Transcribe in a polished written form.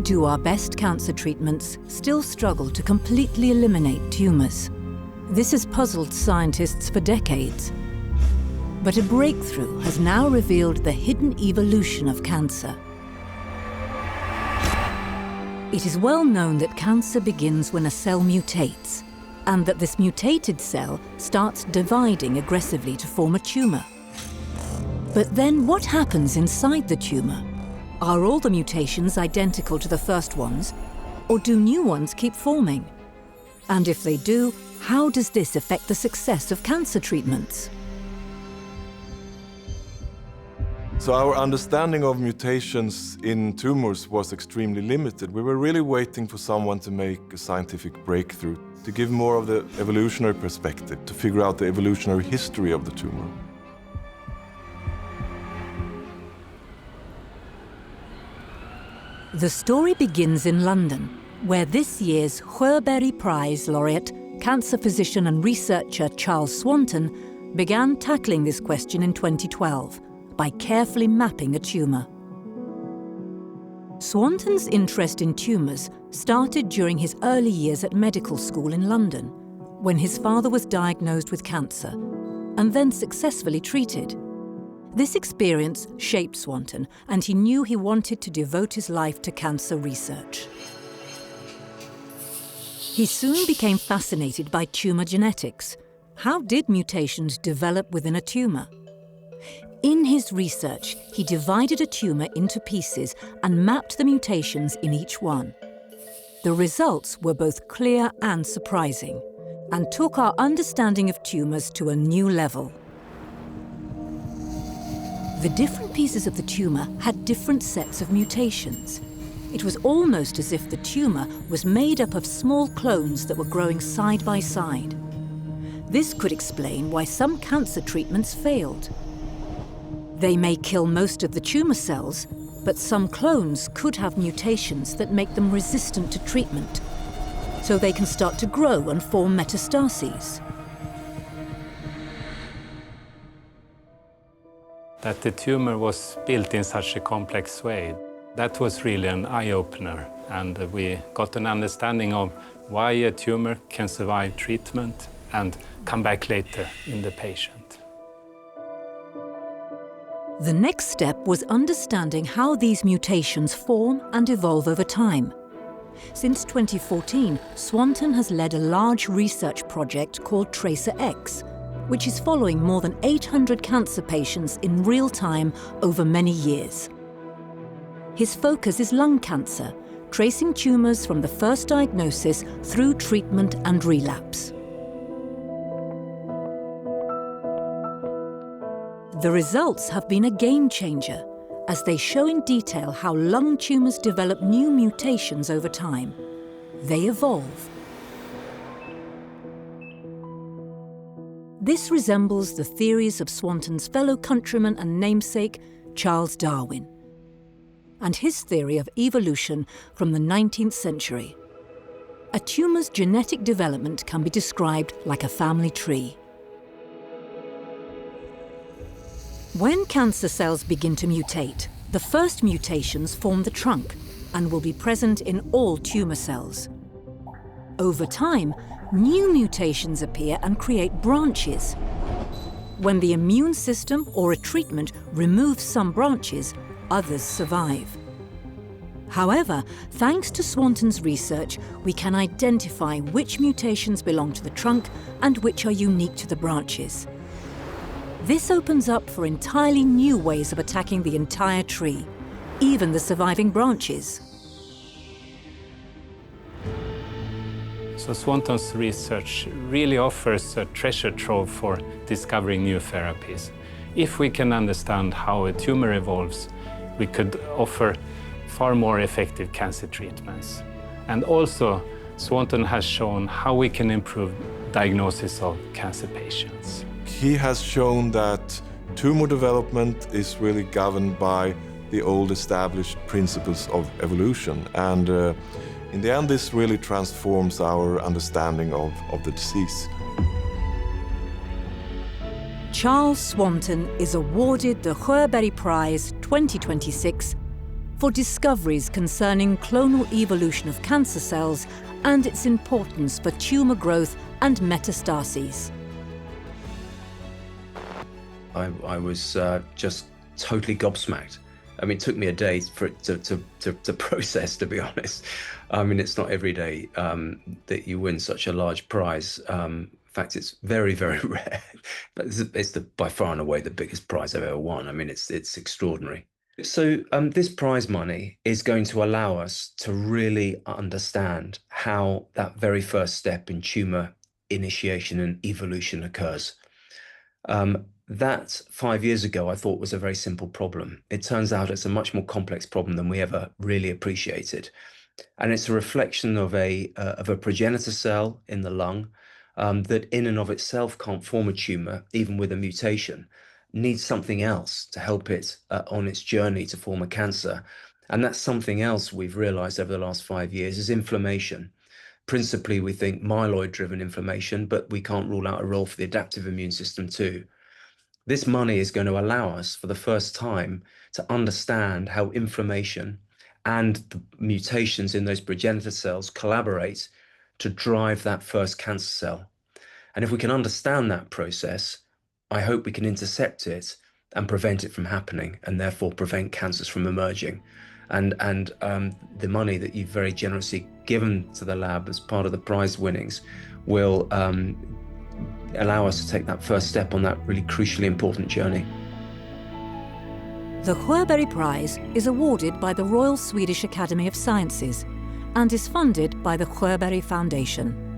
do our best cancer treatments still struggle to completely eliminate tumors. This has puzzled scientists for decades. But a breakthrough has now revealed the hidden evolution of cancer. It is well known that cancer begins when a cell mutates, and that this mutated cell starts dividing aggressively to form a tumor. But then what happens inside the tumor? Are all the mutations identical to the first ones, or do new ones keep forming? And if they do, how does this affect the success of cancer treatments? So our understanding of mutations in tumors was extremely limited. We were really waiting for someone to make a scientific breakthrough, to give more of the evolutionary perspective, to figure out the evolutionary history of the tumor. The story begins in London, where this year's Sjöberg Prize laureate, cancer physician and researcher Charles Swanton began tackling this question in 2012 by carefully mapping a tumour. Swanton's interest in tumours started during his early years at medical school in London, when his father was diagnosed with cancer and then successfully treated. This experience shaped Swanton, and he knew he wanted to devote his life to cancer research. He soon became fascinated by tumour genetics. How did mutations develop within a tumour? In his research, he divided a tumour into pieces and mapped the mutations in each one. The results were both clear and surprising, and took our understanding of tumours to a new level. The different pieces of the tumour had different sets of mutations. It was almost as if the tumour was made up of small clones that were growing side by side. This could explain why some cancer treatments failed. They may kill most of the tumour cells, but some clones could have mutations that make them resistant to treatment, so they can start to grow and form metastases. That the tumor was built in such a complex way, that was really an eye-opener, and we got an understanding of why a tumor can survive treatment and come back later in the patient. The next step was understanding how these mutations form and evolve over time. Since 2014, Swanton has led a large research project called TRACER-X, which is following more than 800 cancer patients in real time over many years. His focus is lung cancer, tracing tumours from the first diagnosis through treatment and relapse. The results have been a game changer, as they show in detail how lung tumours develop new mutations over time. They evolve. This resembles the theories of Swanton's fellow countryman and namesake, Charles Darwin, and his theory of evolution from the 19th century. A tumour's genetic development can be described like a family tree. When cancer cells begin to mutate, the first mutations form the trunk and will be present in all tumour cells. Over time, new mutations appear and create branches. When the immune system or a treatment removes some branches, others survive. However, thanks to Swanton's research, we can identify which mutations belong to the trunk and which are unique to the branches. This opens up for entirely new ways of attacking the entire tree, even the surviving branches. So Swanton's research really offers a treasure trove for discovering new therapies. If we can understand how a tumor evolves, we could offer far more effective cancer treatments. And also, Swanton has shown how we can improve diagnosis of cancer patients. He has shown that tumor development is really governed by the old established principles of evolution. And in the end, this really transforms our understanding of the disease. Charles Swanton is awarded the Sjöberg Prize 2026 for discoveries concerning clonal evolution of cancer cells and its importance for tumour growth and metastases. I was just totally gobsmacked. I mean, it took me a day for it to process, to be honest. I mean, it's not every day that you win such a large prize. In fact, it's very, very rare. But it's by far and away the biggest prize I've ever won. I mean, it's extraordinary. So this prize money is going to allow us to really understand how that very first step in tumour initiation and evolution occurs. That 5 years ago I thought was a very simple problem. It turns out it's a much more complex problem than we ever really appreciated. And it's a reflection of a progenitor cell in the lung that in and of itself can't form a tumour, even with a mutation, needs something else to help it on its journey to form a cancer. And that's something else we've realised over the last 5 years is inflammation. Principally, we think myeloid-driven inflammation, but we can't rule out a role for the adaptive immune system too. This money is going to allow us for the first time to understand how inflammation and the mutations in those progenitor cells collaborate to drive that first cancer cell. And if we can understand that process, I hope we can intercept it and prevent it from happening, and therefore prevent cancers from emerging. And the money that you've very generously given to the lab as part of the prize winnings will allow us to take that first step on that really crucially important journey. The Sjöberg Prize is awarded by the Royal Swedish Academy of Sciences and is funded by the Sjöberg Foundation.